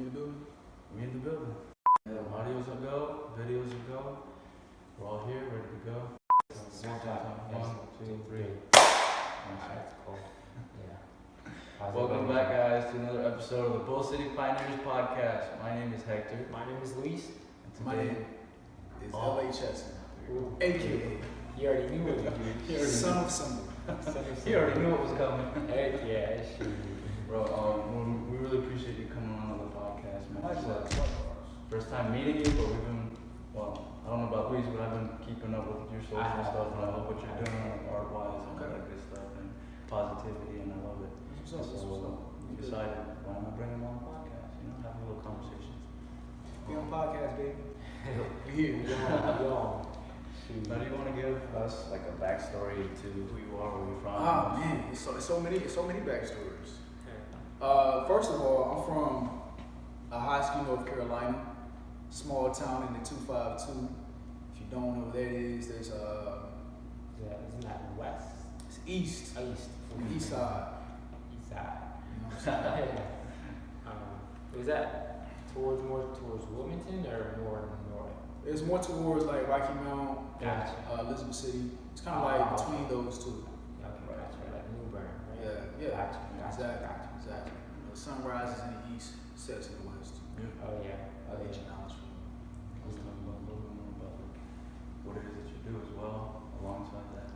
We in the building? We in the building. Yeah, audios will go, videos will go. We're all here, ready to go. One, two, three. Alright, cool. Yeah. Welcome back, guys, to another episode of the Bull City Pioneers podcast. My name is Hector. My name is Luis. And My today, name is a.k.a. Ooh. a.k.a. You already knew what you do. Sonofsimba. he already knew what was coming. Heck yeah, shoot. Bro, we really appreciate you coming on the podcast, man. First time meeting you, but we've been, well, I don't know about Luis, but I've been keeping up with your social stuff, and I love what you're doing, like art-wise, and all that good stuff, and positivity, and I love it. So we decided, why not bring him on the podcast, you know, have a little conversation. We on podcast, baby. We here. Yo. Now, do you want to give us like a backstory to who you are, where you're from? Oh man, it's so many backstories. First of all, I'm from Hosky, North Carolina, small town in the 252. If you don't know what that is, there's Yeah, isn't that west? it's east, East. the east side. East side. You know what I'm saying? Was that more towards Wilmington or more north? It's more towards like Rocky Mount, Gotcha. Elizabeth City. It's kind of like between those two. Okay, gotcha. Like New Bern, right? Yeah. Gotcha. Exactly. You know, the sun rises in the east, sets in the west. Oh yeah. I'll let you know. Let's talk about a little bit more about like, what it is that you do as well, alongside that.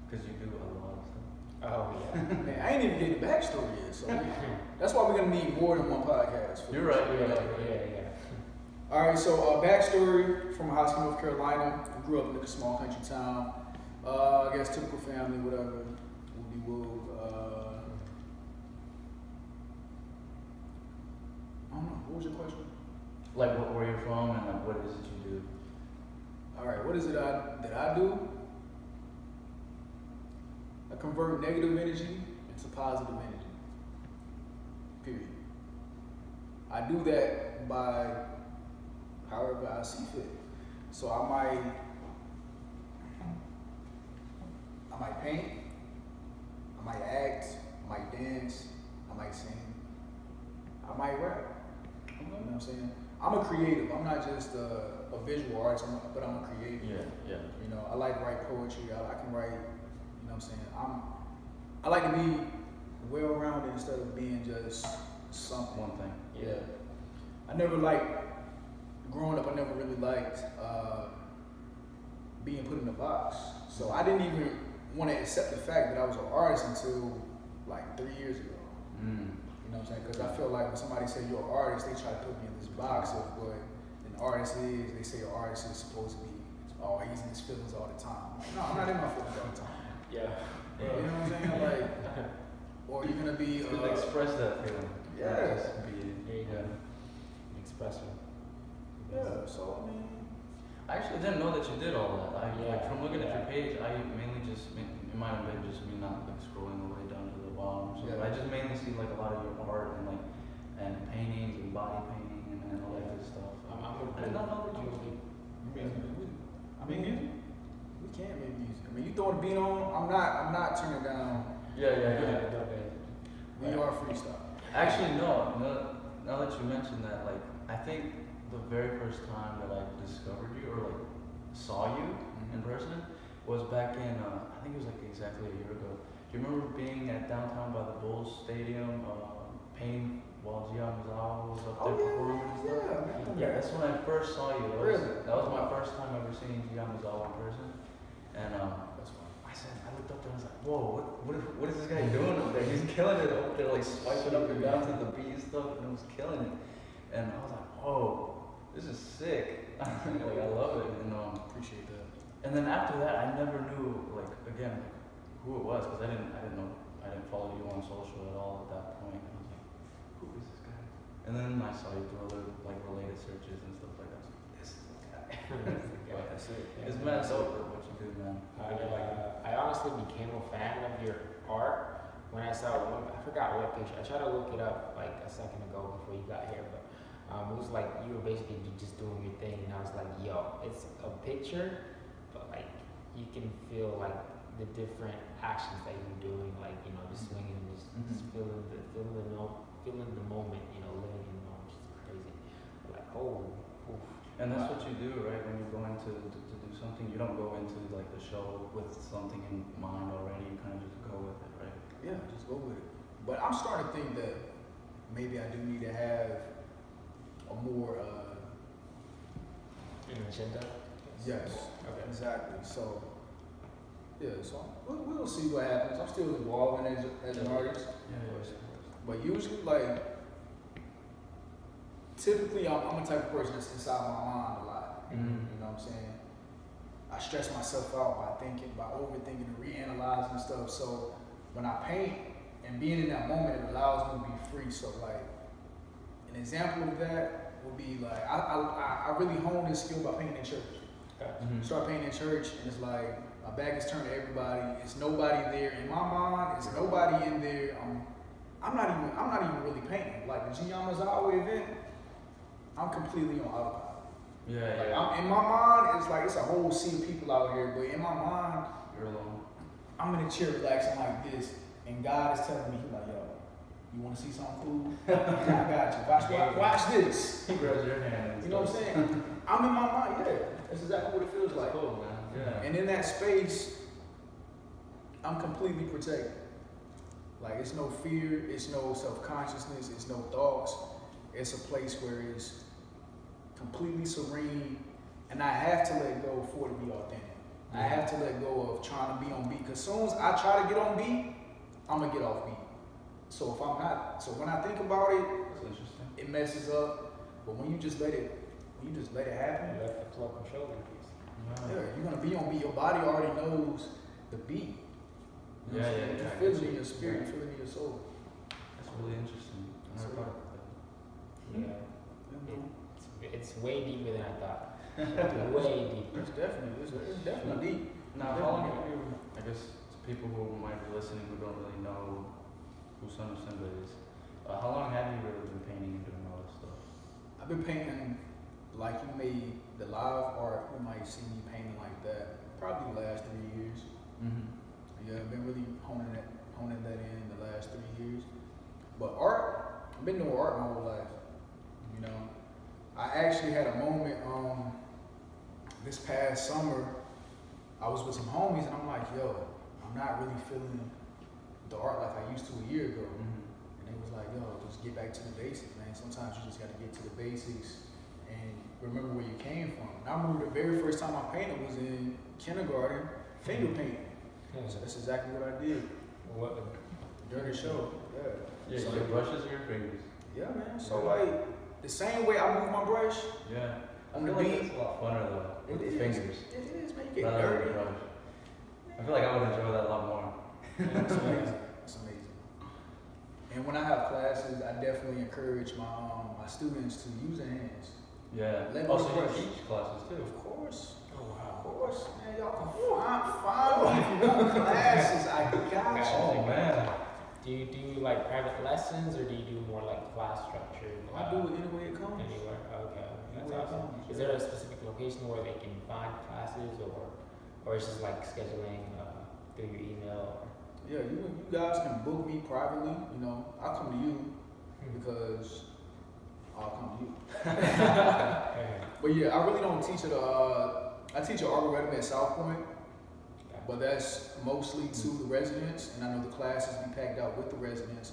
Because you do a lot of stuff. Oh yeah. Man, I ain't even getting the backstory yet, so that's why we're gonna need more than one podcast. You're right. Yeah. All right, so backstory from Hosky, North Carolina. I grew up in a small country town. I guess typical family, whatever. Woody woo. I don't know. What was your question? Like where you're from and like what it is that you do. All right, what is it that I do? I convert negative energy into positive energy. Period. I do that by however I see fit. So I might paint, I might act, I might dance, I might sing, I might rap. You know what I'm saying? I'm a creative. I'm not just a visual artist, but I'm a creative. Yeah. You know, I like to write poetry. I can write. You know what I'm saying? I like to be well-rounded instead of being just something. One thing. Yeah. I never liked, growing up, I never really liked being put in a box. So I didn't even want to accept the fact that I was an artist until like 3 years ago. You know what I'm saying? Because I feel like when somebody say you're an artist, they try to put me in this box of what an artist is. They say an artist is supposed to be, oh, he's in his feelings all the time. No, I'm not in my feelings all the time. Yeah. You know what I'm saying? Like, or you're gonna be It's good to express that feeling. Yeah. Just be, Expression. Yeah, so I mean, I actually didn't know that you did all that. Like from looking at your Yeah. page, I mainly just, it might have been just me not like scrolling the way down to the bottom. So Yeah. I just mainly see like a lot of your art and like, and paintings and body painting and all that good stuff. I did not know that you I mean, music. We can make music. I mean, you throw the beat on. I'm not turning down. Yeah. We are freestyle. Actually, no. Now that you mentioned that, like, I think the very first time that I discovered you or like saw you in person was back in, I think it was like exactly a year ago. Do you remember being at downtown by the Bulls Stadium, painting while Gianluca was up there performing and stuff? Yeah, that's when I first saw you. That was my first time ever seeing Gianluca in person. And That's fine. I looked up there and I was like, whoa, what is this guy doing up there? He's killing it up there, like swiping up and down to the beat and stuff, and it was killing it. And I was like, oh, this is sick. Like, I love it. And Appreciate that. and then after that, I never knew, like, again, like, who it was, because I didn't follow you on social at all at that point. And I was like, who is this guy? And then I saw you through other like related searches and stuff like that. I was like, this is the guy. That's it. It's mad dope what you do, man. I honestly became a fan of your art when I saw one. I forgot what picture. I tried to look it up like a second ago before you got here, but it was like you were basically just doing your thing, and I was like, yo, it's a picture, but like you can feel like the different actions that you're doing, like, you know, just swinging, just feeling the moment, you know, living And that's what you do, right? When you go into to do something, you don't go into like the show with something in mind already. You kind of just go with it, right? Yeah, just go with it. But I'm starting to think that maybe I do need to have a more An agenda? yes, Okay. exactly. So yeah, so we'll see what happens. I'm still evolving as an artist. Yeah. But usually, like, typically, I'm a type of person that's inside my mind a lot. Mm-hmm. You know what I'm saying? I stress myself out by overthinking and reanalyzing stuff. So when I paint and being in that moment, it allows me to be free. So like, an example of that would be like, I really honed this skill by painting in church. Mm-hmm. Start painting in church, and it's like my back is turned to everybody. It's nobody there in my mind. It's nobody in there. I'm not even really painting. Like the G Yamazawa event, I'm completely on autopilot. Yeah. Like, in my mind, it's a whole sea of people out here, but in my mind, You're alone. I'm in a chair relaxing like this, and God is telling me, He's like, yo, you want to see something cool? I got you. Watch this. He grabs your hand. And You know what I'm saying? I'm in my mind, yeah. That's exactly what it feels like. Cool, man. Yeah. And in that space, I'm completely protected. Like, it's no fear, it's no self-consciousness, it's no thoughts. It's a place where it's completely serene, and I have to let go for it to be authentic. I have to let go of trying to be on beat, because as soon as I try to get on beat, I'm gonna get off beat. So if I'm not, so when I think about it, That's interesting. it messes up. But when you just let it happen, You let the flow control you. yeah, you're gonna be on beat. Your body already knows the beat. You know what I'm saying? You feel it in your spirit, you feel it in your soul. That's really interesting. I never thought about that. Yeah. It's way deeper than I thought. Way deeper. It's definitely deep. Now, how long have you, I guess, to people who might be listening who don't really know who sonofsimba is, how long have you really been painting and doing all this stuff? I've been painting like you made the live art. You might see me painting like that probably the last 3 years. Mm-hmm. Yeah, I've been really honing that in the last 3 years. But art, I've been doing art my whole life. You know, I actually had a moment this past summer. I was with some homies, and I'm like, yo, I'm not really feeling the art like I used to a year ago. Mm-hmm. And they was like, yo, just get back to the basics, man. Sometimes you just got to get to the basics and remember where you came from. And I remember the very first time I painted was in kindergarten, finger painting. So that's exactly what I did during the show. Yeah, So your brushes or your fingers? yeah, man. So like the same way I move my brush Yeah. on the I feel like beat. it's a lot funner though, with the fingers. It is, man. You get Rather than dirty. the brush. I feel like I would enjoy that a lot more. It's amazing. It's amazing. And when I have classes, I definitely encourage my students to use their hands. Yeah. Let Also, me you brush. teach classes too. Of course. Oh Of wow. course, man. Y'all can find me if you want classes. I got you. Oh man. Do you do like private lessons or do you do more like class structured? I do it any way it comes. Anywhere. Okay. That's Anywhere it awesome. comes, Is yeah. there a specific location where they can find classes or it's just like scheduling through your email? Yeah, you guys can book me privately. You know, I'll come to you because I'll come to you. But yeah, I really don't teach at I teach at Arboretum at South Point, but that's mostly to the residents, and I know the classes be packed out with the residents.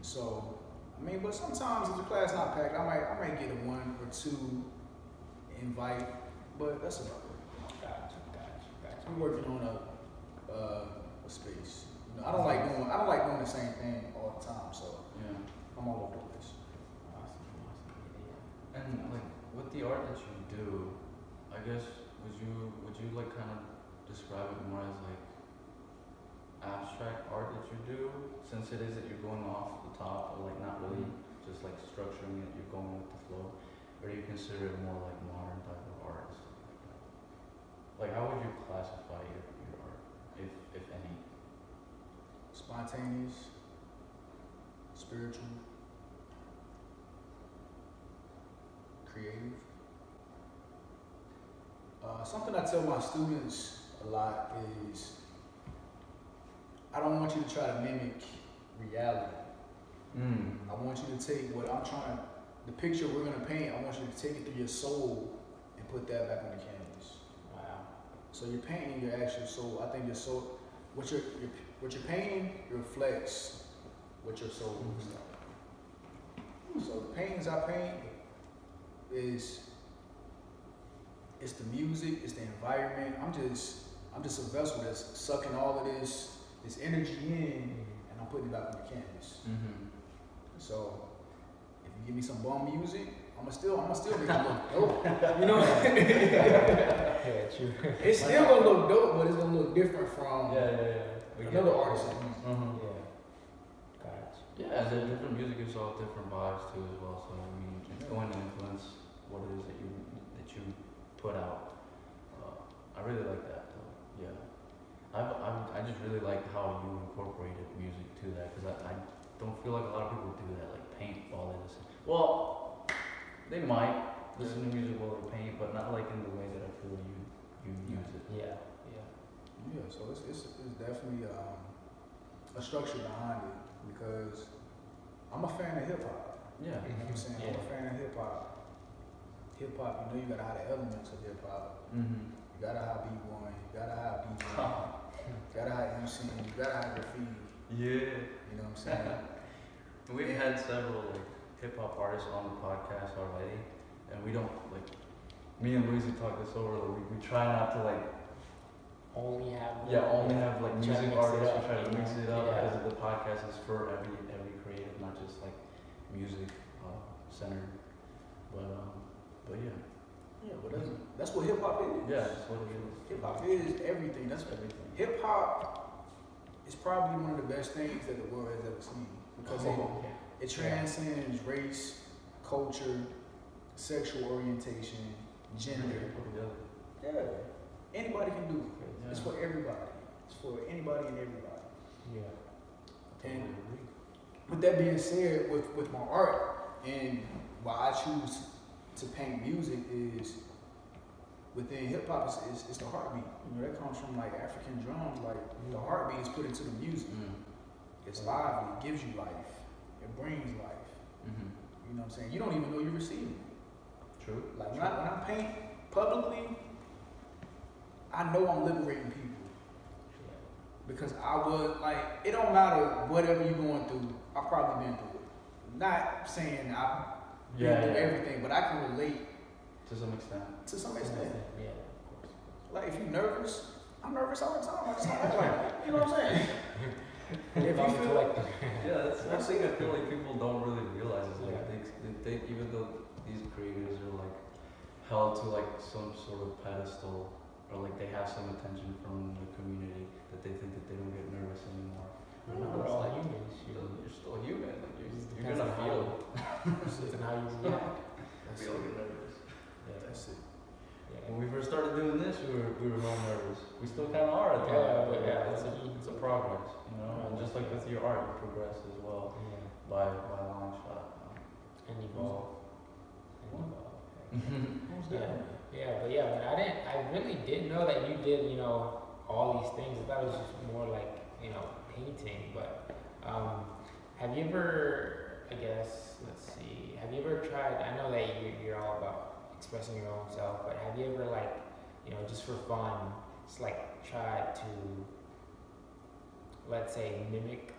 So, I mean, but sometimes if the class not packed, I might get a 1 or 2 invite, but that's about it. Gotcha. I'm working on a space. You know, I don't like doing the same thing all the time, so Yeah. I'm all over the place. Awesome. And like with the art that you do, I guess would you like kind of describe it more as like abstract art that you do, since it is that you're going off the top or like not really just like structuring it, you're going with the flow, or do you consider it more like modern type of art? Like how would you classify your art, if any? Spontaneous, spiritual, creative. Something I tell my students a lot is I don't want you to try to mimic reality. I want you to take what I'm trying, the picture we're gonna paint, I want you to take it through your soul and put that back on the canvas. Wow. So you're painting your actual soul. I think your soul, what you're painting reflects what your soul looks like. So the paintings I paint is it's the music, it's the environment. I'm just a vessel that's sucking all of this energy in, and I'm putting it back on the canvas. So if you give me some bum music, I'ma still make it look dope. You know what I'm saying? Yeah, true. It's still gonna look dope, but it's gonna look different from another artist's music. Yeah. Gotcha. Yeah, the different music gives off different vibes too as well. So I mean, it's going to influence what it is that you put out. I really like that though. Yeah, I just really like how you incorporated music to that, because I don't feel like a lot of people do that, like paint while they listen. Well, they might listen to music while they paint, but not like in the way that I feel you use it. Yeah. So it's definitely a structure behind it, because I'm a fan of hip hop. Yeah. You know what I'm saying? I'm a fan of hip hop. Hip hop, you gotta have the elements of hip hop. You gotta have B-boy, you gotta have DJ, you gotta have MC, you gotta have graffiti. Yeah. You know what I'm saying? We've had several like hip hop artists on the podcast already, and we don't like. Me and Lucy talked this over. Like, we try not to like only have like music artists. We try to mix it up Yeah. because the podcast is for every creative, not just like music centered. But yeah. Yeah, but that's what hip hop is. Yeah, that's what it is. Hip hop is everything. That's everything. Hip hop is probably one of the best things that the world has ever seen, because it transcends race, culture, sexual orientation, gender. Yeah, anybody can do it. Yeah. It's for everybody. It's for anybody and everybody. Yeah. And with that being said, with my art and why I choose to paint music is within hip hop is the heartbeat. That comes from like African drums. Like the heartbeat is put into the music. It's lively. It gives you life. It brings life. You know what I'm saying? You don't even know you're receiving it. True. Like when I paint publicly, I know I'm liberating people. Because I was like, it don't matter whatever you're going through, I've probably been through it. Not saying I've been through everything, but I can relate to some extent. To some extent. Yeah, of course. Like if you're nervous, I'm nervous all the time. I just don't act like it. You know what I'm saying? If you feel like that's one thing I feel like people don't really realize is like they even though these creators are like held to like some sort of pedestal, or like they have some attention from the community, that they think that they don't get nervous anymore. We're all humans. You're still human. Like you're Depends gonna on feel. Depends on how you react. Feel get nervous. Yeah. that's it. When we first started doing this, we were a little nervous. We still kind of are at times, but it's a progress, you know. And just like with your art, you progress as well by a long shot. And evolve. Yeah. But I really didn't know that you did, all these things. I thought it was just more like, painting. But have you ever, have you ever tried, I know that you're all about expressing your own self, but have you ever just for fun, just tried to, let's say, mimic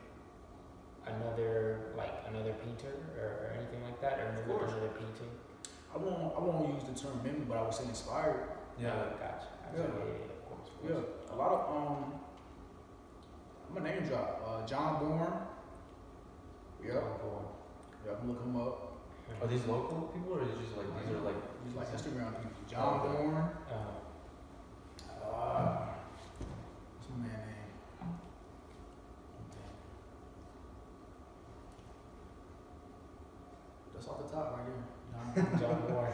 another painter or anything like that, or mimic another painting? I won't use the term mimic, but I would say inspired. Yeah, gotcha. Yeah. Of course. Yeah, a lot of I'm a name drop. John Bourne. Yeah. Yeah, I can look him up. Are these local people, or is it just like these are like He's like Instagram people. John Bourne. What's my man name? That's off the top right there. John Moore.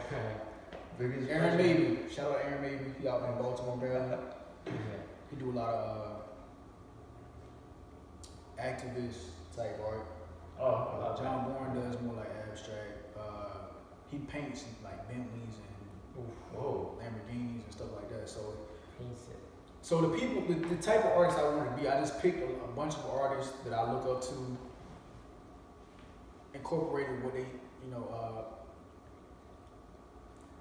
biggest Aaron Maybe. Shout out Aaron Maybe. He out in Baltimore, Maryland. He do a lot of activist type art. John Bourne does more like abstract. He paints like Bentleys and Lamborghinis and stuff like that. So the people, the type of artist I want to be, I just picked a bunch of artists that I look up to, incorporated what they,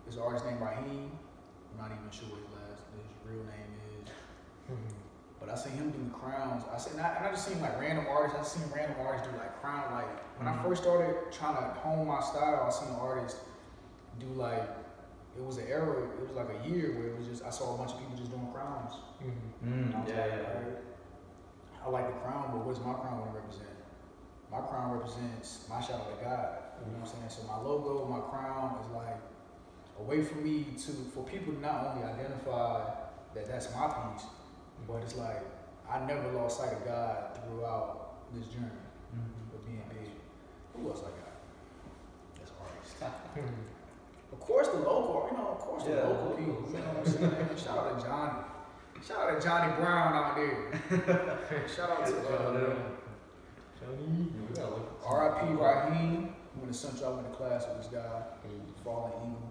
There's an artist named Raheem. I'm not even sure what his real name is. But I seen him do crowns. And I just seen like random artists. I seen random artists do like crown. Like when I first started trying to hone my style, I seen artists do like, it was an era, it was like a year where it was just, I saw a bunch of people just doing crowns. And I was like, alright, I like the crown, but what's my crown gonna represent? My crown represents my shout out to God. You know what I'm saying? So my logo, my crown is like a way for me for people to not only identify that that's my piece, but it's like I never lost sight of God throughout this journey of being big. Who else I got? That's artists. Of course the local, the local people. You know what I'm saying? Shout out to Johnny. Shout out to Johnny Brown out there. Shout out to R.I.P. Raheem. He went to Central. I went to class with this guy. Fallen Eagle.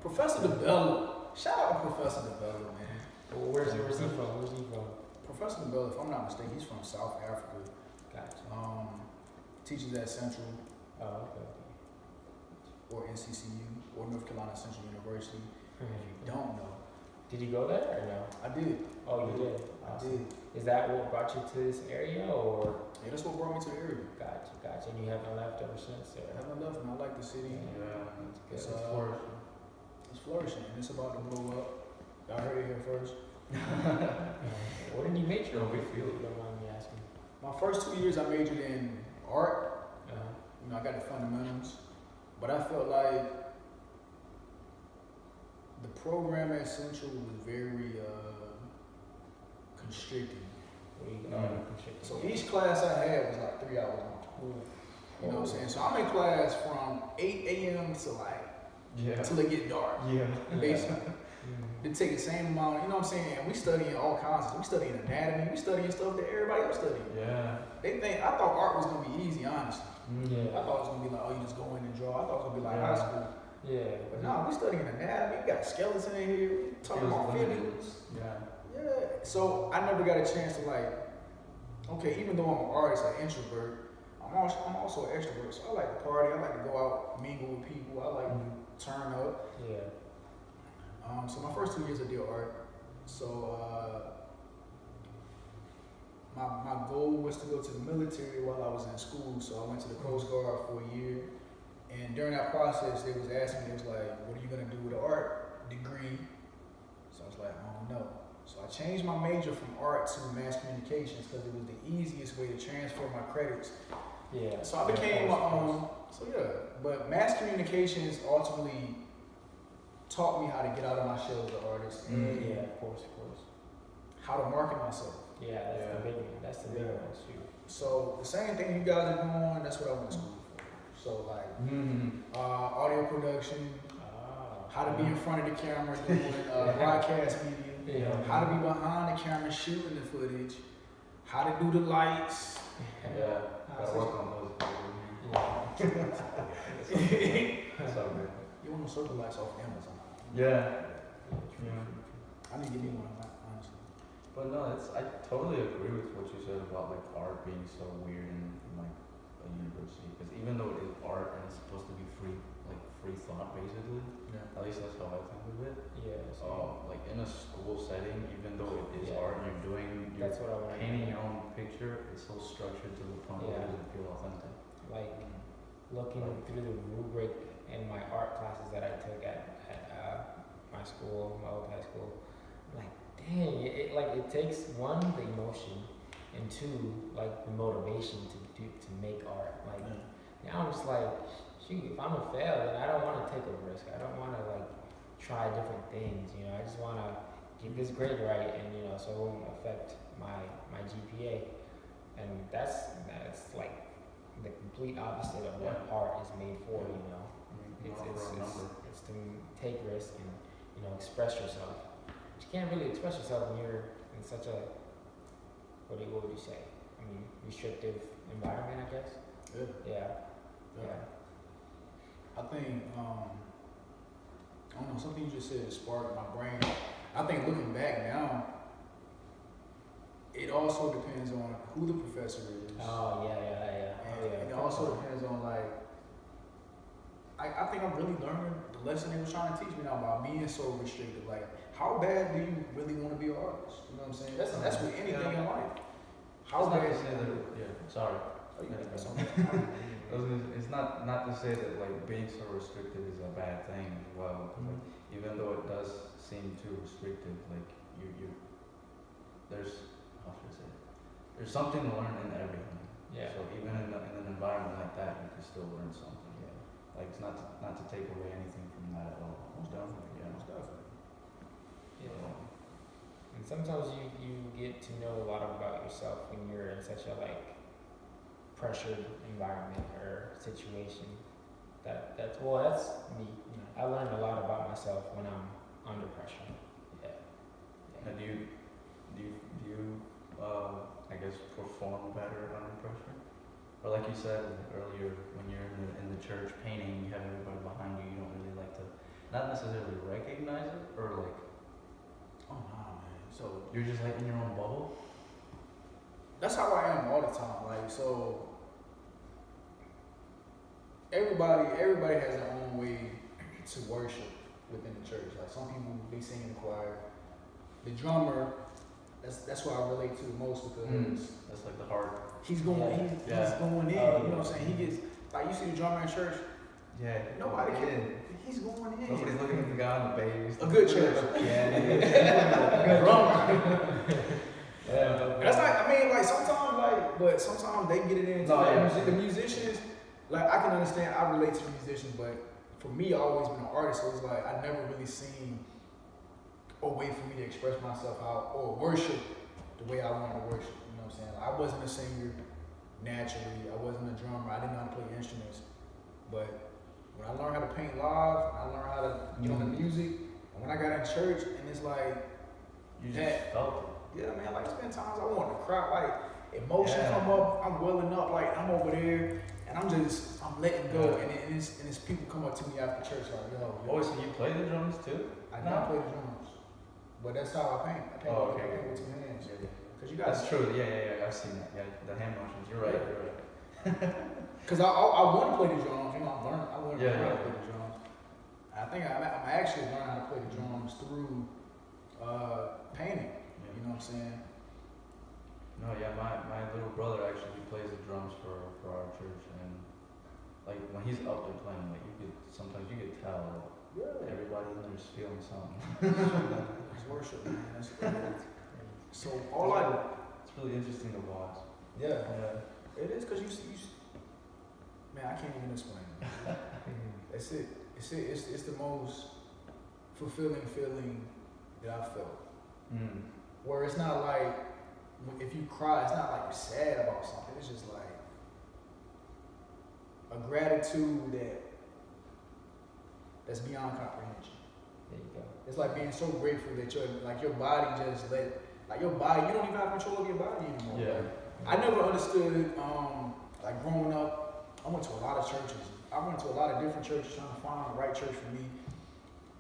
Professor DeBella. Shout out to Professor DeBella, man. Well, where's he from? Professor DeBella, if I'm not mistaken, he's from South Africa. Gotcha. Teaches at Central. Oh, okay. Or NCCU, or North Carolina Central University. If you don't know. Did you go there or no? I did. Oh, you did? I Awesome. did. Is that what brought you to this area or? Yeah, that's what brought me to the area. Gotcha. And you haven't left ever since? Or? I haven't left, and I like the city. Yeah, It's flourishing. It's flourishing, and it's about to blow up. Y'all heard it here first. What did you major in? No big deal. If you don't mind me asking. My first 2 years, I majored in art. Uh-huh. I got the fundamentals, but I felt like the program at Central was very constricting. So each class I had was like 3 hours long. You know what I'm saying? So I'm in class from 8 a.m. to like till it get dark. Basically. They take the same amount, you know what I'm saying? And we studying all kinds of, we studying anatomy, we studying stuff that everybody else studying. I thought art was gonna be easy, honestly. I thought it was gonna be like, oh, you just go in and draw. I thought it was gonna be like high school. But no, we studying anatomy, we got skeleton in here, we talking about fibulas. So I never got a chance to like, okay, even though I'm an artist, an introvert, I'm also an extrovert. So I like to party, I like to go out, mingle with people, I like to turn up. So my first 2 years I did art. So my goal was to go to the military while I was in school. So I went to the Coast Guard for a year. And during that process, they was asking me, it was like, what are you gonna do with an art degree? So I was like, I don't know. So I changed my major from art to mass communications because it was the easiest way to transfer my credits. So I became my own. But mass communications ultimately taught me how to get out of my shell as an artist. And of course. how to market myself. That's the big one. That's the big one. Shoot. So the same thing you guys are doing, that's what I went to school for. So like audio production, how to be in front of the camera doing broadcast media, how to be behind the camera shooting the footage, how to do the lights. Gotta work on those. So good. You want to circle lights off Amazon? I need to give me one, honestly. But no, I totally agree with what you said about like art being so weird in like a university. Because even though it is art and it's supposed to be free thought basically. At least that's how I think of it. Like in a school setting, even though it is art and you're painting your own picture, it's so structured to the point where it doesn't feel authentic. Like looking through the rubric in my art classes that I took at my school, my old high school, I'm like, dang, it takes one, the emotion, and two, like the motivation to make art. Like now I'm just like, shoot, if I'm gonna fail, then I don't want to take a risk. I don't want to like try different things. I just want to get this grade right, and so it won't affect my GPA. And that's like the complete opposite of what art is made for. It's to take risks and express yourself. But you can't really express yourself when you're in such a what would you say? I mean, restrictive environment, I guess. I think I don't know, something you just said sparked my brain. I think looking back now, it also depends on who the professor is. Oh yeah. And it also depends on like I think I'm really learning the lesson they was trying to teach me now about being so restricted. Like, how bad do you really want to be an artist? You know what I'm saying? That's with anything in life. How it's bad? Not to say that, sorry. That's It's not to say that like being so restricted is a bad thing as well. Like, even though it does seem too restrictive, like you there's how should I say it? There's something to learn in everything. Yeah. So even in an environment like that, you can still learn something. Yeah. Like it's not to take away anything from that at all. Most definitely. Yeah. Most definitely. Yeah. And sometimes you get to know a lot about yourself when you're in such a like pressured environment or situation. That's me. I learned a lot about myself when I'm under pressure. Yeah. And do you I guess perform better under pressure? Or like you said earlier, when you're in the church painting, you have everybody behind you. You don't really like to, not necessarily recognize it, or like, Oh nah, man. So you're just like in your own bubble. that's how I am all the time. Like, so everybody has their own way to worship within the church. Like, some people, they sing in the choir. The drummer, that's what I relate to the most, because That's like the heart. he's going in. You know what I'm saying? He gets, like, you see the drummer in church, Yeah. nobody can. He's going in. Nobody's looking at the guy on the bass. A good church. Yeah. Drummer. That's like, I mean, like, sometimes they get it in. The musicians, like, I can understand, I relate to the musicians, but for me, I've always been an artist, so it's like, I never really seen a way for me to express myself how, or worship the way I wanted to worship. You know what I'm saying? I wasn't a singer naturally. I wasn't a drummer. I didn't know how to play instruments. But when I learned how to paint live, I learned how to get on the music. And when I got in church, and it's like, You just felt yeah, man, like, it's been times I want to cry, like, emotion come up, I'm welling up, like, I'm over there, and I'm letting go, and it's people come up to me after church, like, yo. Oh, so you play the drums too? I don't play the drums, but that's how I paint. I paint, I paint with 2 hands. Cause you guys. That's true. Yeah. I've seen that. Yeah, the hand motions. You're right. Cause I want to play the drums. You know, I learned how to play the drums. I think I'm actually learning how to play the drums through painting. Yeah. You know what I'm saying? No, yeah. My little brother actually plays the drums for our church, and like when he's up there playing, like sometimes you could tell everybody in there is feeling something. It's worship, man. That's so it's really interesting to watch. Yeah. It is, because you man, I can't even explain it. That's it. It's the most fulfilling feeling that I've felt. Where it's not like, if you cry, it's not like you're sad about something. It's just like a gratitude that's beyond comprehension. There you go. It's like being so grateful that your body just your body, you don't even have control of your body anymore. Yeah. I never understood, like, growing up, I went to a lot of churches. I went to a lot of different churches trying to find the right church for me.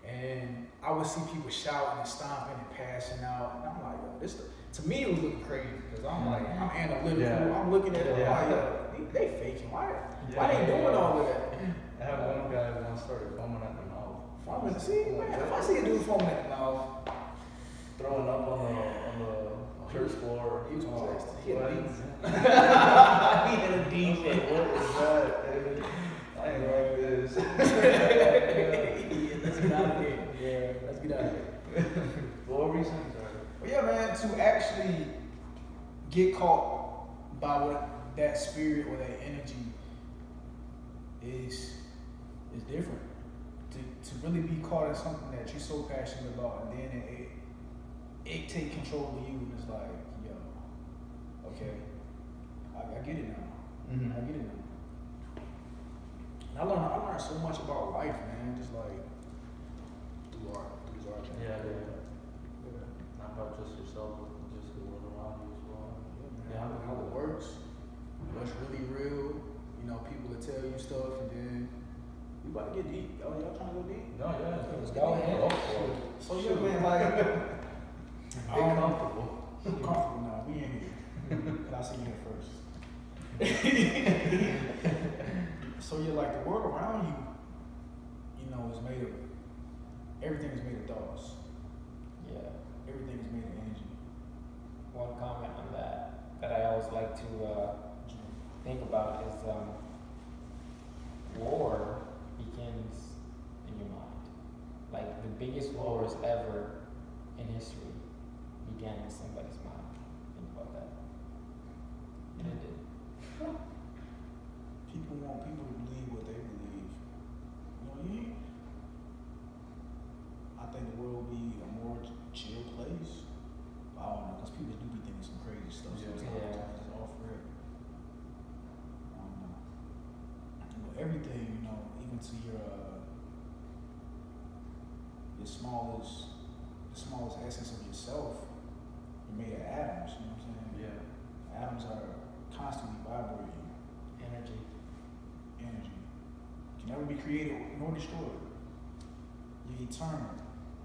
And I would see people shouting and stomping and passing out. And I'm like, yo, to me, it was looking crazy. Because I'm like, I'm analytical. Yeah. I'm looking at it. I'm like, yo, they faking. Why they doing all of that? I have one guy that once started foaming at the mouth. Foaming? See, man, if I see a dude foaming at the mouth, Throwing up on the church floor. he was possessed. He had a demon. He had a demon. What is that? I ain't like this. Let's get out of here. Yeah, let's get out of here. What were you saying, sorry? Well, yeah, man, to actually get caught by what that spirit or that energy is different. To really be caught in something that you're so passionate about, and then it take control of you, and it's like, yo, okay, I get it now. Mm-hmm. I get it now. And I learned so much about life, man, just like through art. Yeah. Not about just yourself, but just the world around you as well. Yeah, how it works, what's really real. You know, people will tell you stuff, and then we about to get deep. Y'all trying to go deep? No, yeah. Let's go go ahead. ahead. So yeah, man, like, Be comfortable. I'm comfortable now. We in here. But I'll see you here first. So yeah, like, the world around you it's made of, everything is made of thoughts. Yeah. Everything is made of energy. One comment on that I always like to think about is war begins in your mind. Like the biggest wars ever in history began in somebody's mind. Think about that. And it did. People want people to believe what they believe. I think the world will be a more chill place. I don't know, because people do be thinking some crazy stuff sometimes. Yeah. It's all for it. Everything, even to your smallest essence of yourself, you're made of atoms, you know what I'm saying? Yeah. Atoms are constantly vibrating. Energy. Can never be created nor destroyed. You're eternal.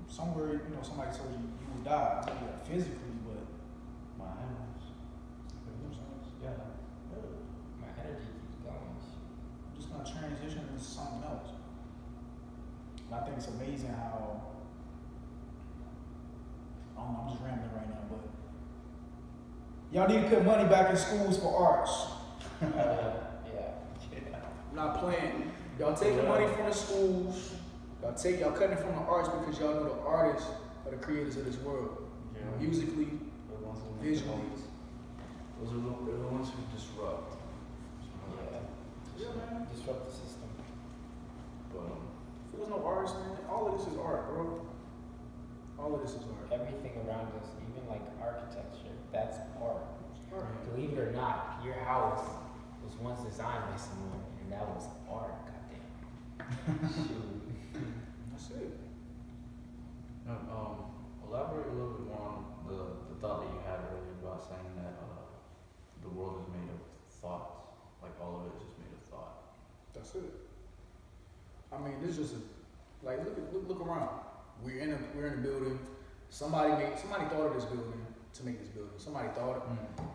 Somewhere, somebody told you will die, physically, but my atoms. You know what I'm saying? Yeah. My energy keeps going. I'm just gonna transition into something else. And I think it's amazing how, I don't know, I'm just rambling right now, but y'all need to put money back in schools for arts. Yeah. I'm not playing. Y'all taking money from the schools. Y'all cutting it from the arts because y'all know the artists are the creators of this world. Yeah. Musically, visually. Those are the ones who disrupt. Yeah, man. Disrupt the system. But if there's no artists, man, all of this is art, bro. All of this is art. Everything around us, even like architecture, that's art. Art. Believe it or not, your house was once designed by someone, and that was art. Goddamn. Shoot. That's it. Elaborate a little bit more on the thought that you had earlier about saying that the world is made of thoughts. Like all of it is just made of thought. That's it. I mean, this is just look around. We're in a building. Somebody thought of this building to make this building. Somebody thought it.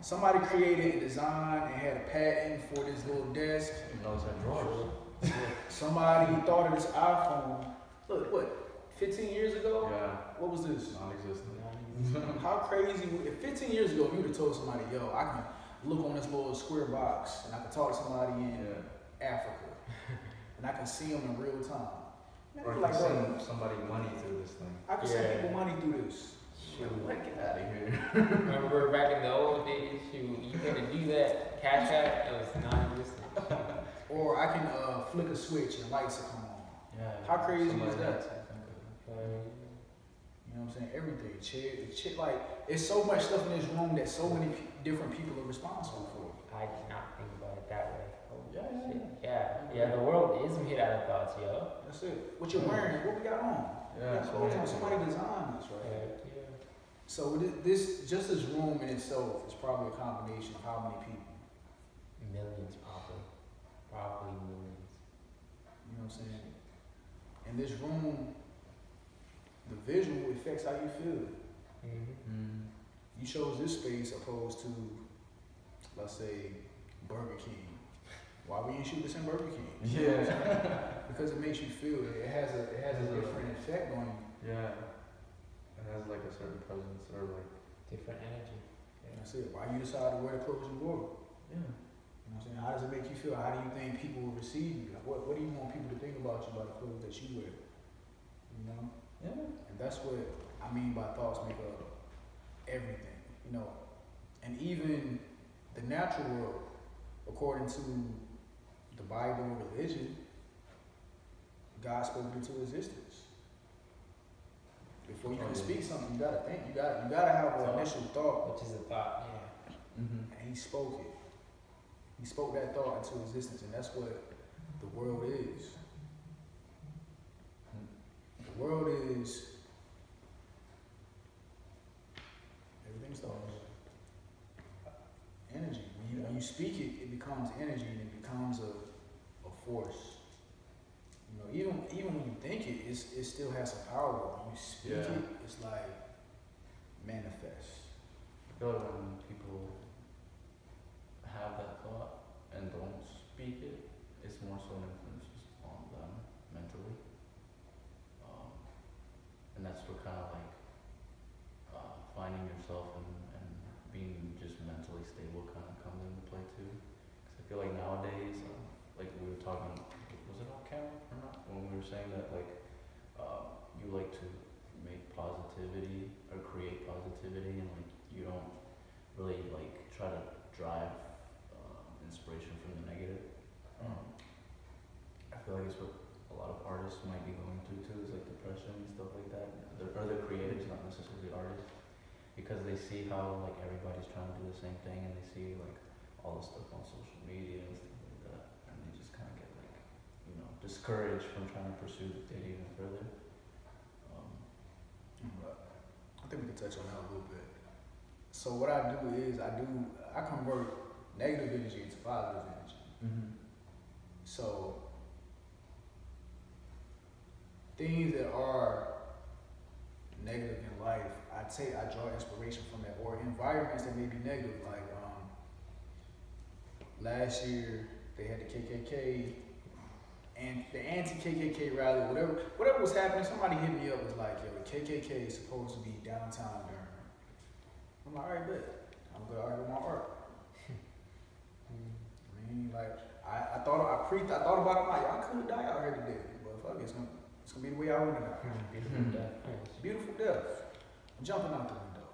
Somebody created a design and had a patent for this little desk. You know, it's had drawers. Somebody thought of this iPhone. Look, what? 15 years ago? Yeah. What was this? Non-existent. How crazy? If 15 years ago, you would have told somebody, "Yo, I can look on this little square box and I can talk to somebody in Africa, and I can see them in real time." Man, Or like, send somebody money through this thing. I can send people money through this. Shoot. Like, get out of here. Remember back in the old days, you had to do that. Cash App, it was non-existent. Or I can flick a switch and lights will come on. Yeah. How crazy Somebody is that? else, I think of it. You know what I'm saying? Everything. Shit, like, it's so much stuff in this room that so many different people are responsible for. I did not think about it that way. Oh, Yeah, shit. Yeah, the world is made out of thoughts, yo. That's it. What you're wearing, what we got on. Yeah, We got clothes on. Somebody designed this, right? Yeah. So this room in itself is probably a combination of how many people. Millions, probably. Probably millions. You know what I'm saying? And this room, the visual affects how you feel. Mm-hmm. You chose this space opposed to, let's say, Burger King. Why we didn't shoot this in Burger King? You know what I'm saying? Because it makes you feel it. It has a different effect on you. Yeah. It has like a certain presence or like Different energy. That's it. Why you decide to wear the clothes you wore? yeah. You know what I'm saying? How does it make you feel? How do you think people will receive you? Like, what do you want people to think about you by the clothes that you wear? You know? Yeah. And that's what I mean by thoughts make up everything. You know? And even the natural world, according to the Bible and religion, God spoke into existence. Before you can speak something, you gotta think. You gotta have an initial thought. Which is a thought, yeah. Mm-hmm. And he spoke it. He spoke that thought into existence, and that's what the world is. The world is everything's thoughts. Energy. When you speak it, it becomes energy, and it becomes a force. You know, even when you think it, it still has some power. When you speak it, it's like manifest. I feel like when people have that thought and don't speak it, it's more so an influence just on them mentally. too. Because I feel like nowadays, like we were talking, was it on camera or not? When we were saying that like you like to make positivity or create positivity, and like you don't really like try to drive inspiration from the negative. I feel like it's what a lot of artists might be going through too, is like depression and stuff like that. Or the creatives, not necessarily artists, because they see how like everybody's trying to do the same thing, and they see like all the stuff on social media and stuff like that, and they just kind of get like, you know, discouraged from trying to pursue it even further. I think we can touch on that a little bit. So what I do is I convert negative energy into positive energy. Mm-hmm. So things that are negative in life, I draw inspiration from that, or environments that may be negative. Like last year they had the KKK and the anti-KKK rally, whatever was happening. Somebody hit me up, was like, "Yo, the KKK is supposed to be downtown Durham." I'm like, "All right, bet. I'm gonna argue my art." I mean, like I thought about it. I'm like, I could die out here today, but fuck it, it's gonna be the way I want to die. Beautiful death. I'm jumping out the window.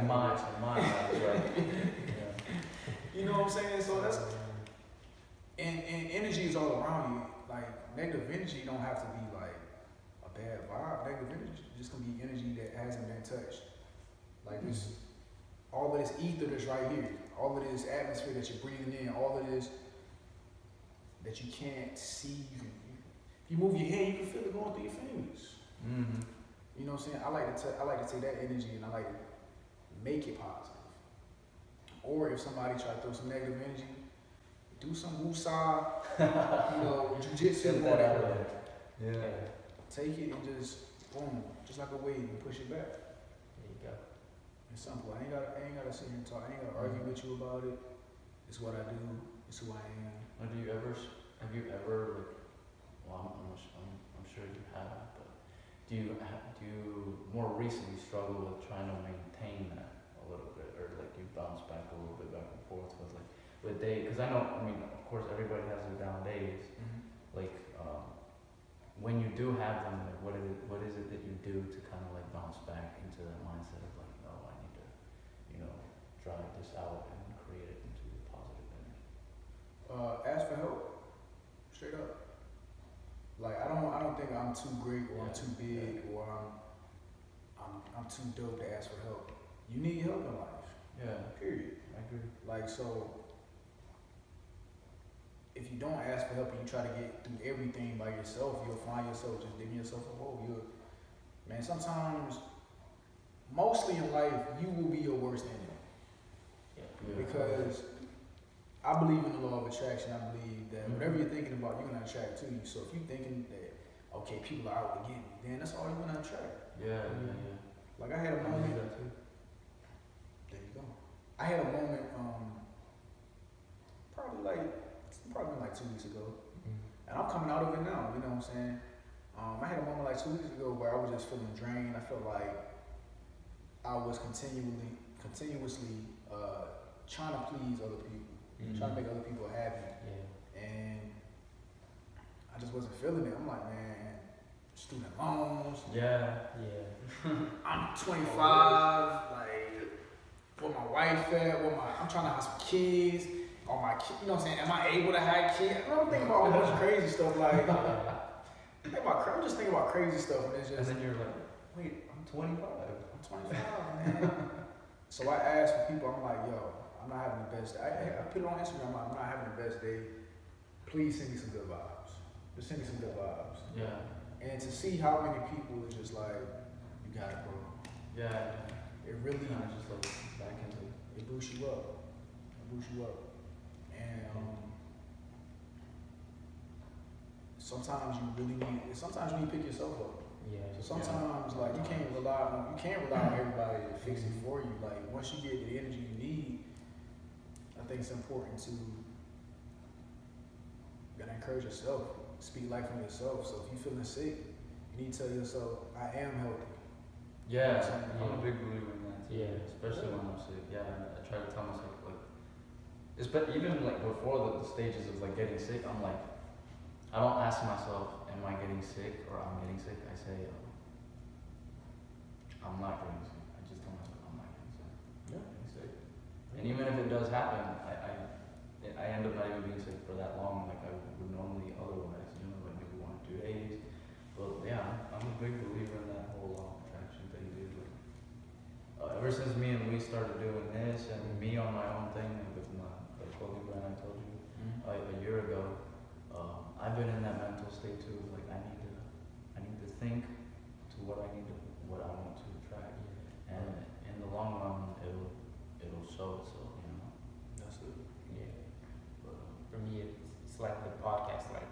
In my eyes, right? Yeah. You know what I'm saying? So that's and energy is all around you. Like negative energy don't have to be like a bad vibe. Negative energy just gonna be energy that hasn't been touched. Like this, all of this ether that's right here, all of this atmosphere that you're breathing in, all of this that you can't see. If you move your hand, you can feel it going through your fingers. Mm-hmm. You know what I'm saying? I like to take that energy and I like to make it positive. Or if somebody try to throw some negative energy, do some wusa, you know, jujitsu, whatever. Yeah. Take it and just boom, just like a wave, and push it back. There you go. It's simple. I ain't gotta sit here and talk. I ain't gotta argue with you about it. It's what I do. It's who I am. Have you ever like, well, I'm sure you have, but do you more recently struggle with trying to maintain that a little bit, or like you bounce back a little bit back and forth with day? Because I mean, of course, everybody has their down days. Like, when you do have them, like, what is it that you do to kind of like bounce back into that mindset of like, no, I need to, you know, drive this out and create it into positive energy? Ask for help. Straight up. Like I don't think I'm too great or I'm too big or I'm too dope to ask for help. You need help in life. Yeah. Period. I agree. Like so, if you don't ask for help and you try to get through everything by yourself, you'll find yourself just digging yourself a hole. Man, sometimes, mostly in life, you will be your worst enemy. Yeah. Because I believe in the law of attraction. I believe that whatever you're thinking about, you're gonna attract to you. So if you're thinking that, okay, people are out to get me, then that's all you're gonna attract. Yeah. Like I had a moment. that too. There you go. I had a moment, probably like 2 weeks ago, and I'm coming out of it now. You know what I'm saying? I had a moment like 2 weeks ago where I was just feeling drained. I felt like I was continuously trying to please other people, trying to make other people happy, and I just wasn't feeling it. I'm like, man, student loans. Yeah. I'm 25. Like, where my wife at? I'm trying to have some kids. All my kids, you know what I'm saying? Am I able to have kids? I'm thinking about all bunch of crazy stuff. Like, I'm just thinking about crazy stuff, and it's just. And then you're like, wait, I'm 25. I'm 25, man. So I asked for people. I'm like, yo, I'm not having the best day. I put it on Instagram. I'm not having the best day. Please send me some good vibes. Just send me some good vibes. Yeah. And to see how many people are just like, you got it, bro. Yeah. It really Kind of just like back into. It boosts you up. And sometimes you need to pick yourself up. Yeah. So sometimes like you can't rely on everybody to fix it for you. Like once you get the energy you need, I think it's important to encourage yourself, speak life from yourself. So if you're feeling sick, you need to tell yourself, I am healthy. Yeah, You know what I'm saying? I'm a big believer in that too. Yeah. Especially when I'm sick. Yeah, I try to tell myself like, even like before the stages of like getting sick, I'm like, I don't ask myself, am I getting sick or I'm getting sick? I say, I'm not getting sick. I just tell myself I'm not getting sick. Yeah. I'm getting sick. And even if it does happen, I end up not even being sick for that long like I would normally otherwise, you know, like maybe 1 or 2 days. But yeah, I'm a big believer in that whole law of attraction thing, dude. Like, ever since me and Lee started doing this and me on my own thing with the clothing brand I told you a year ago, I've been in that mental state too. Like I need to think to what I want to attract, and in the long run, it'll show itself. You know. That's it. Yeah. For me, it's like the podcast. Like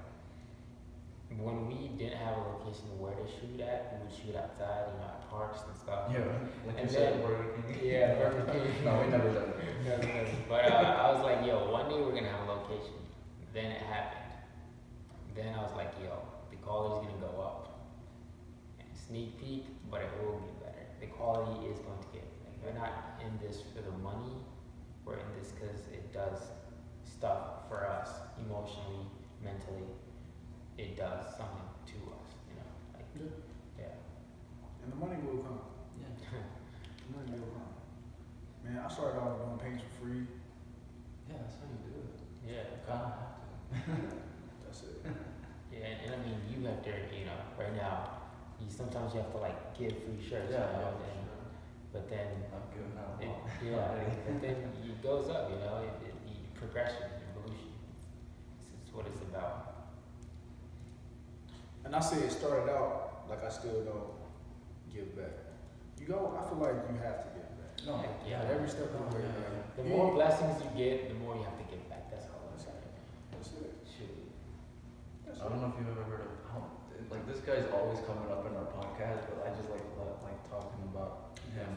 when we didn't have a location where to shoot at, we would shoot outside, you know, at parks and stuff. Yeah, like And you said, then- Burger King. Yeah, Burger King. No, we never done it. Never. But I was like, yo, one day we're gonna have a location. Then it happened. Then I was like, yo, the quality's gonna go up. And sneak peek, but it will get better. The quality is going to get. Like, we're not in this for the money. We're in this because it does stuff for us emotionally, mentally. It does something to us, you know. Like, yeah. And the money will come. Yeah. The money will come. Man, I started off doing paints for free. Yeah, that's how you do it. Yeah. You kind of have to. That's it. Yeah, and I mean, you have to, you know, right now, sometimes you have to like give free shirts, Yeah, you know, yeah, and, but then, I'm giving out a it, lot. yeah, but then it goes up, you know, the progression, evolution. It's what it's about. And I say it started out like I still don't give back. You go, I feel like you have to give back. No. Yeah. Every step of the way, Yeah. man. The more blessings you get, the more you have to give back. That's all I'm saying. That's it. Shoot. That's I don't know if you've ever heard of like this guy's always coming up in our podcast, but I just like talking about him.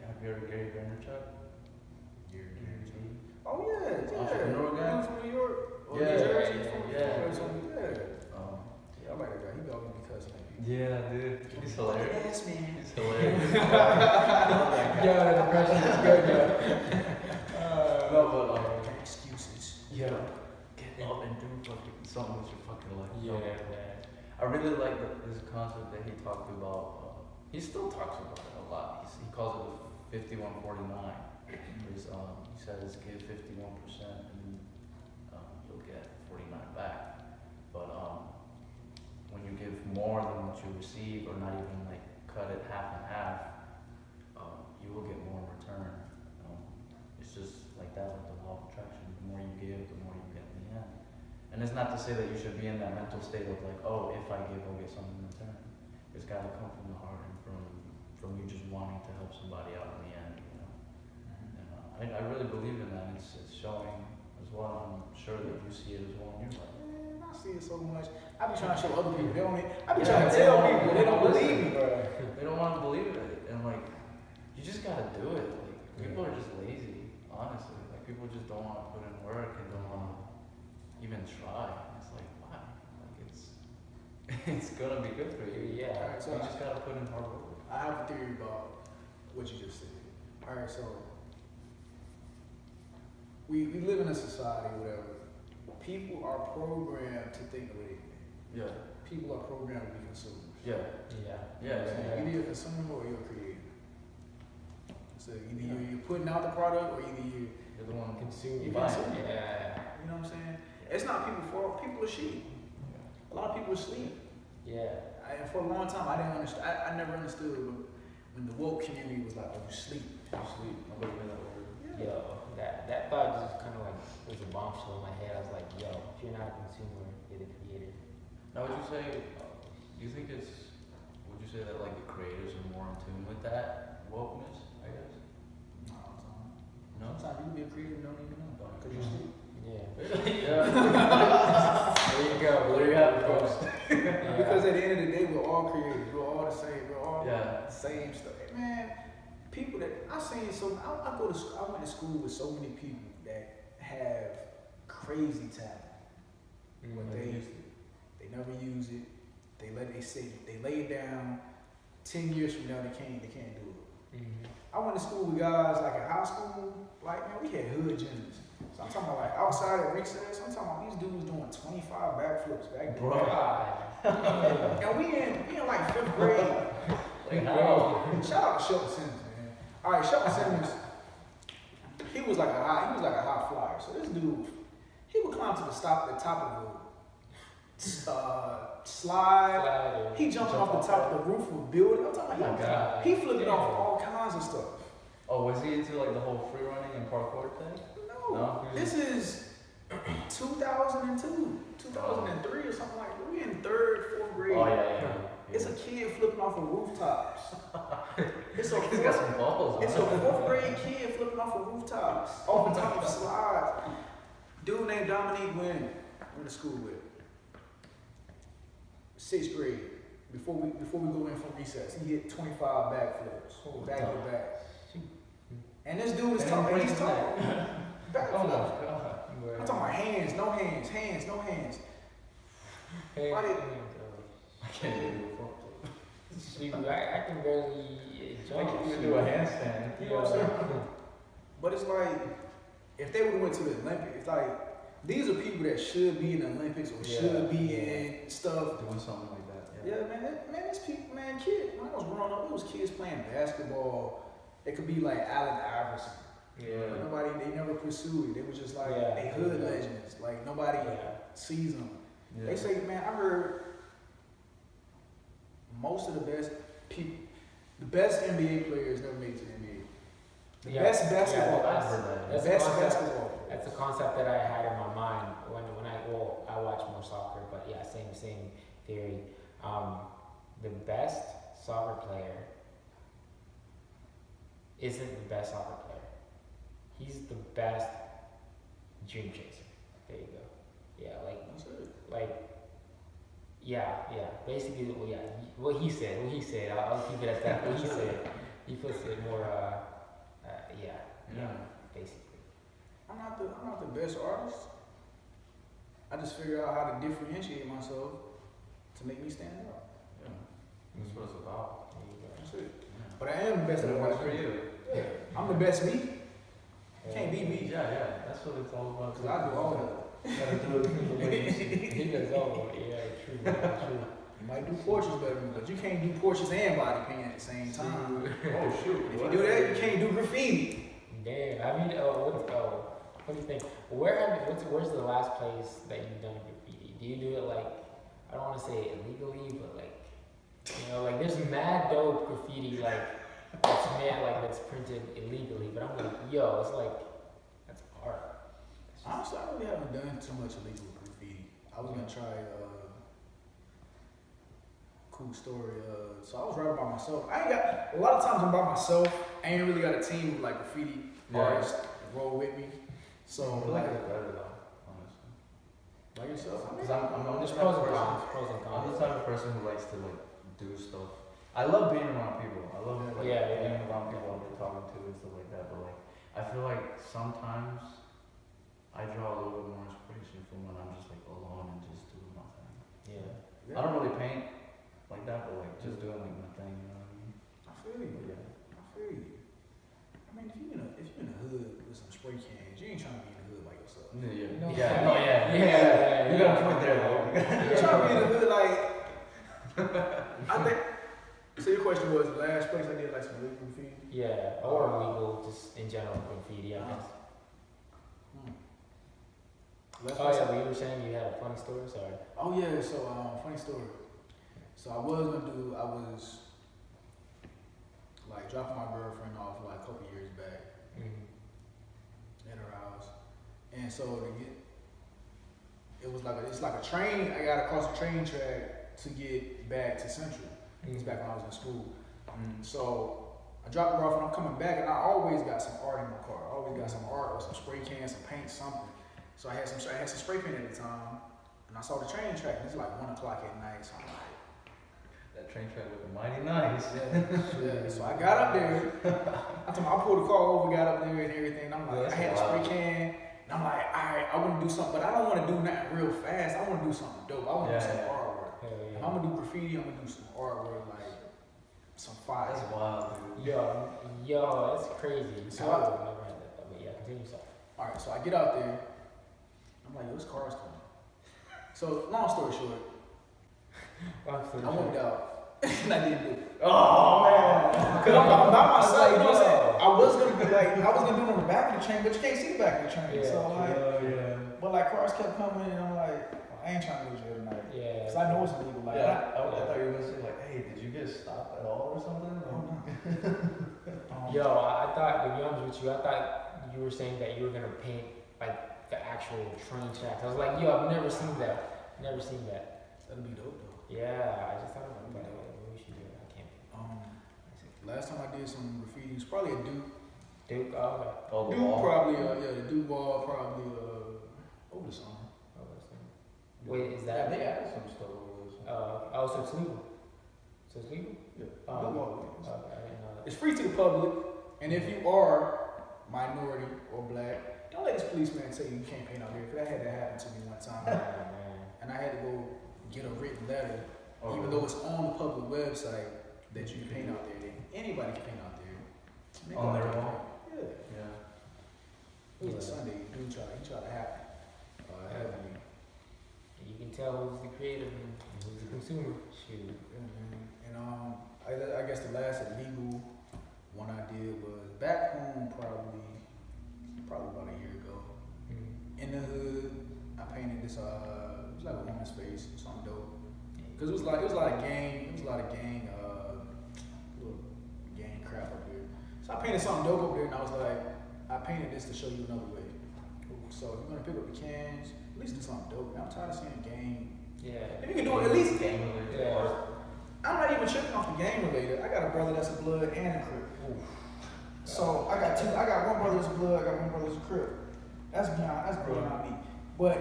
Have you heard of Gary Vaynerchuk? Oh yeah, yeah. Entrepreneur guy? He was from New York. Or Yeah, New Jersey, yeah, from yeah. Florida or something. Yeah. Um, Yeah, I like that guy. He got me because of me. yeah, dude, he's hilarious. Yes, man. He's hilarious. Yeah, the depression is good, No, but Excuses. yeah, get up and do something with your fucking life. Yeah, man. I really like this concept that he talked about. He still talks about it a lot. He calls it the 51-49. He says give 51% and you'll get 49 back. But when you give more than what you receive, or not even like cut it half and half, you will get more in return. It's just like that with the law of attraction. The more you give, the more you get in the end. And it's not to say that you should be in that mental state of like, oh, if I give, I'll get something in return. It's got to come from the heart and from you just wanting to help somebody out in the end, you know. And I really believe in that. It's showing as well. I'm sure that you see it as well in your life. Man, I see it so much. I be trying to show other people. They don't. I be Yeah, trying to they tell don't people. They don't listen. believe me, bro. They don't want to believe it, and like, you just gotta do it. Like, people are just lazy, honestly. Like, people just don't want to put in work and don't want to even try. It's like, why? Like, it's gonna be good for you. Yeah. Alright, so You just gotta put in hard work. I have a theory about what you just said. All right, so we live in a society, whatever. People are programmed to think the way they think. Yeah. People are programmed to be consumers. Yeah. Yeah. So either you're a consumer or you're a creator. So either you're putting out the product or either You're the one Consume. you buying. consume. Yeah. You know what I'm saying? It's not people's fault. People are sheep. A lot of people are asleep. Yeah. For a long time, I didn't understand. I never understood when the woke community was like, "Oh, you sleep." You sleep. Nobody heard that word. Yo, that thought just kind of like was a bombshell in my head. I was like, yo, if you're not a consumer, you're the creator. Now, would you say, do you think would you say that like the creators are more in tune with that wokeness, I guess? No? Sometimes you can be a creator and don't even know because you're asleep. Yeah. Yeah. There you go. There you have it, folks. Because at the end of the day, we're all creators. We're all the same. We're all Yeah. the same stuff. Man, people that I seen so I went to school with so many people that have crazy talent, but they never use it. They lay it down. 10 years from now, they can't do it. Mm-hmm. I went to school with guys like in high school. Like, man, we had hood gyms. So I'm talking about like outside at recess, I'm talking about these dudes doing 25 backflips back then. And we in like 5th grade. Like how? Shout out to Shelton Simmons, man. All right, Shelton Simmons, he was like a high flyer. So this dude, he would climb to the top of the slide. He jumped off the top of the roof of a building. I'm talking about he flipping off all kinds of stuff. Oh, was he into like the whole free running and parkour thing? No. This is 2002, 2003 or something like that. We in 3rd, 4th grade. Oh yeah. It's a kid flipping off of rooftops. He's got some balls. It's a 4th grade kid flipping off of rooftops, off the top of slides. Dude named Dominique Wynn, went to school with. 6th grade. Before we go in from recess, he hit 25 backflips, back to back. And this dude is talking. He's talking. Backflips. I'm talking about hands, no hands. I can't do it. I can barely jump. I can't even do a handstand. You know what I'm saying? But it's like, if they would have went to the Olympics, it's like, these are people that should be in the Olympics or should be in stuff. Doing something like that. Yeah, these people, kids. When I was growing up, it was kids playing basketball. It could be like Allen Iverson. But they never pursued it. They were just like, they hood legends. Like, nobody sees them. Yeah. They say, man, I heard most of the best people, the best NBA players never made it to the NBA. The best basketball. That's a concept that I had in my mind when I watch more soccer, but same theory. The best soccer player isn't the best soccer player. He's the best dream chaser. There you go. Basically, what he said. I'll keep it at that. What he said. He puts it more. Basically. I'm not the best artist. I just figure out how to differentiate myself to make me stand out. Yeah. That's what it's about. That's it. But I am the best at What's what for you? Yeah. I'm the best me. Can't beat me. Yeah. That's what it's all about. Cause I do all that. He does all of it. Yeah, true. You might do portraits better than me, but you can't do portraits and body paint at the same time. Oh shoot! If you do that, you can't do graffiti. Damn. I mean, what do you think? Where's the last place that you've done graffiti? Do you do it like, I don't want to say illegally, but like, there's mad dope graffiti that's printed illegally, but I'm like, it's like, that's art. Honestly, I really haven't done too much illegal graffiti. I was gonna try cool story. So I was writing by myself. A lot of times I'm by myself. I ain't really got a team of like graffiti artists that roll with me. So I feel like it's better though, honestly. Like yourself? Because I'm There's the type pros of and person. cons. I'm the type of person who likes to like do stuff. I love being around people. I love being around people and talking to and stuff like that. But like, I feel like sometimes I draw a little bit more inspiration from when I'm just like alone and just doing my thing. Yeah. I don't really paint like that, but like just doing like my thing. You know what I mean? I feel you. Yeah. I feel you. I mean, if you're in the hood with some spray cans, you ain't trying to be in the hood by yourself. Yeah. You got a point there though. You're trying to be in the hood like. I think. So your question was the last place I did like some illegal graffiti? Yeah, or illegal, just in general graffiti, I guess. But you were saying you had a funny story. Sorry. Oh yeah, so funny story. So I was like dropping my girlfriend off like a couple years back at her house, and so it's like a train. I got to cross the train track to get back to Central. It's back when I was in school. So I dropped her off and I'm coming back, and I always got some art in my car. I always got some art or some spray cans, some paint, something. So I had some spray paint at the time, and I saw the train track. And it's like 1 o'clock at night. So I'm like, that train track looking mighty nice. Yeah. So I got up there. I pulled the car over, got up there and everything. And I'm like, I had a spray can, and I'm like, all right, I want to do something, but I don't want to do nothing real fast. I want to do something dope. I want to do some artwork. If I'm gonna do graffiti, I'm gonna do some artwork, like some fire. That's wild, dude. Yo, that's crazy. So I would never had that, but yeah, continue. All right, so I get out there. I'm like, yo, this car's coming. So long story short, I went out and I didn't do it. Oh man! Cause I'm by myself, you know what I'm saying? I was gonna do it on the back of the train, but you can't see the back of the train. Yeah. So like, but like cars kept coming, and I'm like, I ain't trying to lose you tonight. Yeah. Cause I know it's illegal. Like, Yeah, I thought you were gonna say like, hey, did you get stopped at all or something? Yo, I thought, to be honest with you, I thought you were saying that you were gonna paint like the actual train tracks. I was like, yo, I've never seen that. Never seen that. That'd be dope though. Yeah, I just thought about that. Maybe we should do it. I can't. Last time I did some graffiti, it was probably a Duke. Duke, oh, okay. Oh, the Duke wall. probably, the Duke ball probably, over the summer. Oh, that's nice. Wait, is Yeah, that? they added some stuff over this. Oh, so it's legal. So it's legal? Yeah. Oh, Duke ball. okay, I didn't know that. It's free to the public, and if you are minority or black, don't let this policeman tell you you can't paint out here. Cause I had that happen to me one time, and I had to go get a written letter, even though it's on the public website that you can paint out there. That anybody can paint out there. On their wall? Yeah. Yeah. It was a Sunday. Dude he tried to hack me. You can tell who's the creative and who's the consumer. Shoot. And I guess the last illegal one I did was back home, probably about a year ago. In the hood, I painted this. It was like a woman's face, something dope. Cause it was a lot of gang crap up there. So I painted something dope up there, and I was like, I painted this to show you another way. So if you're gonna pick up the cans, at least do something dope. I'm tired of seeing gang. Yeah. If you can do it, at least. Yeah. I'm not even tripping off the gang related. I got a brother that's a blood and a crip. So I got one brother that's a blood. I got one brother that's a crip. That's beyond me. But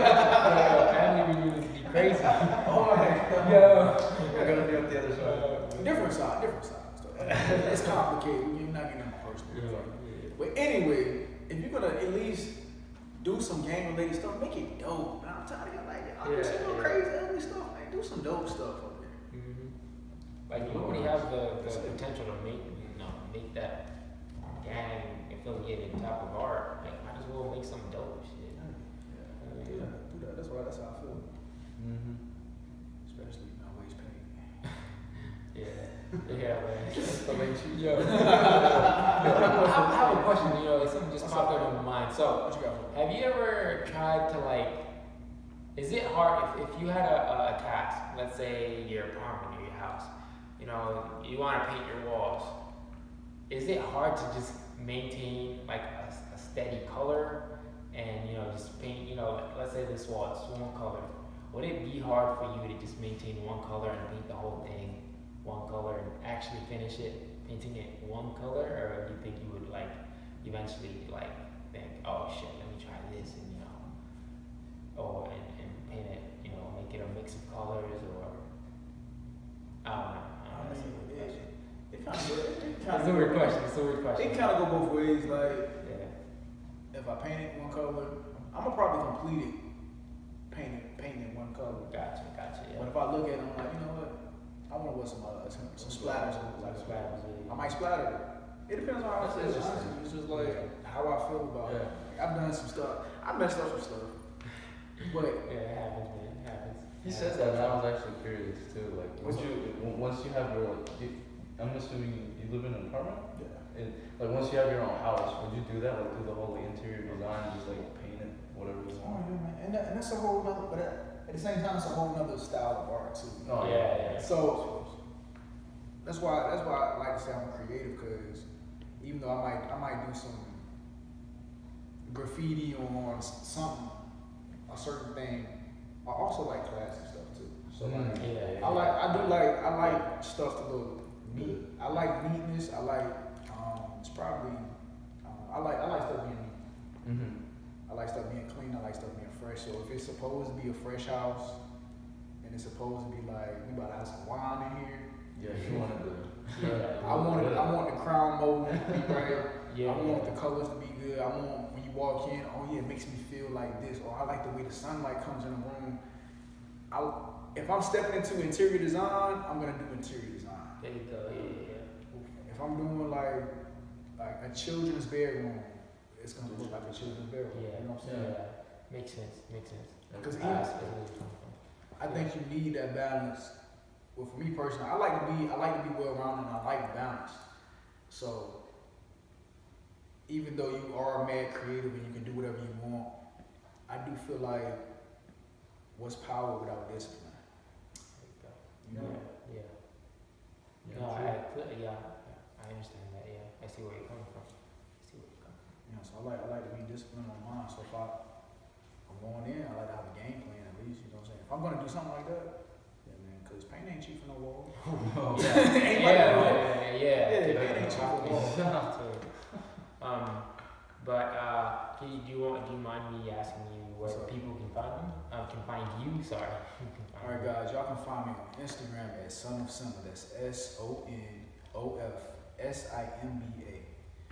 family reunions be crazy. We're gonna do it the other side. different side. So, it's complicated. You're not getting personal. But anyway, if you're gonna at least do some gang related stuff, make it dope. And I'm tired of like, crazy ugly stuff. Like, do some dope stuff up there. Like you already have the potential to make that gang affiliated type of art. Like might as well make some dope shit. Yeah, do that. That's how I feel. Especially my waist pain. Yeah, man. Yo. I have a question. Something just popped up in my mind. So, What you got for me? have you ever tried to like? Is it hard if you had a task? Let's say your apartment or your house. You want to paint your walls. Is it hard to just maintain like a steady color and just paint? Let's say this wall is one color. Would it be hard for you to just maintain one color and paint the whole thing one color and actually finish it painting it one color, or do you think you would like eventually like think, oh shit, let me try this and and paint it, make it a mix of colors, or I don't know. It kind of It's a weird question. It kind of go both ways. Like, Yeah. if I paint it one color, I'm gonna probably complete it, painting it one color. Gotcha. Yeah. But if I look at it, I'm like, you know what? I want to wear some splatters. I might splatter it. It depends on how I feel. Honestly, it's just like how I feel about it. I've done some stuff. I messed up some stuff. But Yeah, it happens, man. It happens. He said that, and I was actually curious too. Like, once you have your, I'm assuming you live in an apartment. yeah. And like, once you have your own house, would you do that? Like, do the whole interior design, just like paint it, whatever you Oh, want? yeah, man. And that's a whole nother, but at the same time, it's a whole nother style of art too. Oh, Yeah. So that's why I like to say I'm creative, because even though I might do some graffiti on something, a certain thing, I also like classic stuff too. So like, I like stuff to look neat. I like neatness. I like it's probably I like stuff being neat. I like stuff being clean. I like stuff being fresh. So if it's supposed to be a fresh house, and it's supposed to be like we about to have some wine in here. Yeah, you wanted to. I want the crown mold to be right. Yeah. I want the colors to be good. I want when you walk in, oh yeah, it makes me feel like this. Or I like the way the sunlight comes in the room. If I'm stepping into interior design, I'm gonna do interior design. There you go. Yeah. If I'm doing like a children's bedroom, it's gonna look like a children's barrel. Yeah. You know what I'm saying? Yeah. Makes sense. Because I see where you're coming from. I think you need that balance. Well, for me personally, I like to be well rounded and I like balance. So even though you are mad creative and you can do whatever you want, I do feel like what's power without discipline? You know? Yeah. Yeah, No, true. I understand that. Yeah, I see where you're coming from. Yeah, so I like to be disciplined on mine. So if I'm going in, I like to have a game plan at least. You know what I'm saying? If I'm gonna do something like that, yeah, man, because paint ain't cheap for no wall. Yeah, paint ain't cheap for no wall. Do you mind me asking you where people can find them? Can find you, sorry. Alright guys, y'all can find me on Instagram at sonofsimba. That's SONOFSIMBA.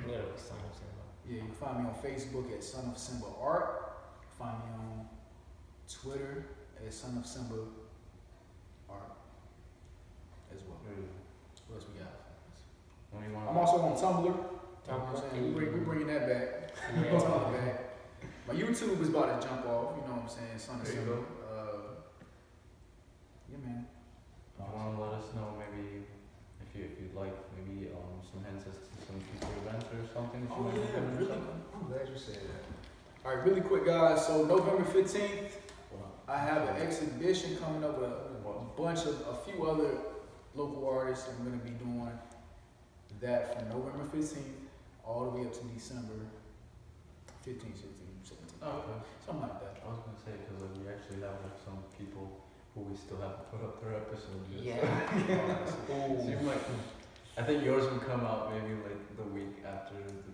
Literally, sonofsimba. Yeah, you can find me on Facebook at sonofsimba art. Find me on Twitter at sonofsimba art as well. What else we got? I'm also on Tumblr. We're bringing that back. Yeah. Tumblr back. My YouTube is about to jump off. You know what I'm saying? Sonofsimba. Yeah, man. You want to let us know maybe if you'd like maybe some hints as to some future events or something that you might be doing or really. something? I'm glad you said that. All right, really quick, guys. So November 15th, I have an exhibition coming up with a few other local artists. I'm gonna be doing that from November 15th all the way up to December 15th, 16th, 17th. Oh, okay. Something like that. I was gonna say because we actually have like some people who we still have to put up their episodes. Yeah. Seem like I think yours will come out maybe like the week after the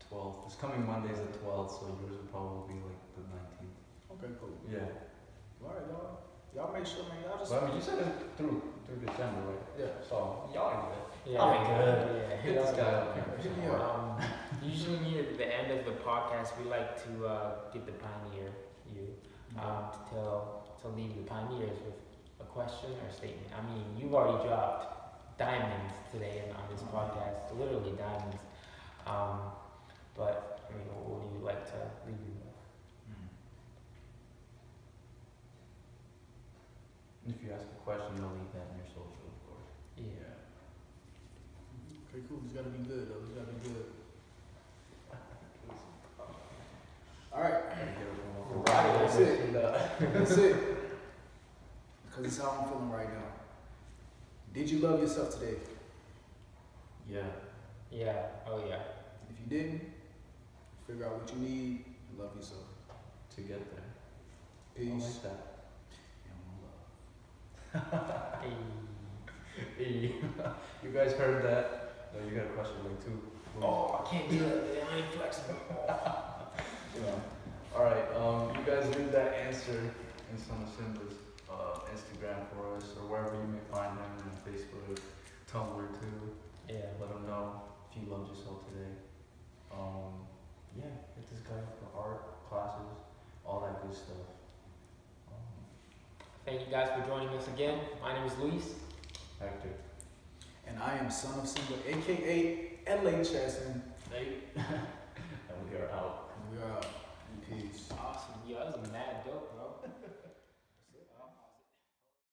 12th. This coming Monday's the 12th, so yours will probably be like the 19th. Okay, cool. Yeah. All right, y'all. Y'all make sure, man. Y'all just. But I mean, you said it through December, right? Yeah. So y'all are good. Yeah. Oh, good. Yeah. Get this guy up here. Hit me up. Usually near the end of the podcast, we like to get the pioneer to leave the pioneers with a question or a statement. I mean, you've already dropped diamonds today on this podcast, literally diamonds. But I mean, what would you like to leave you with? If you ask a question, you'll leave that in your social, of course. Yeah. Okay, cool. It's gotta be good, though. It's gotta be good. All right. That's it. That's it. Because it's how I'm feeling right now. Did you love yourself today? Yeah. Yeah. Oh yeah. If you didn't, figure out what you need and love yourself. To get there. Peace. I like that. Hey. Hey. You guys heard that? No, you got a question like two. Oh, I can't do that. I ain't flexible. Alright, you guys leave that answer in Sonosimba's Instagram for us, or wherever you may find them, on Facebook, Tumblr too. Yeah. Let them know if you loved yourself today. Yeah, hit this guy for art, classes, all that good stuff. Thank you guys for joining us again. My name is Luis. Hector. And I am sonofsimba, a.k.a. Chesson. And we are out. And we are out. Peace. Awesome. Yeah, that was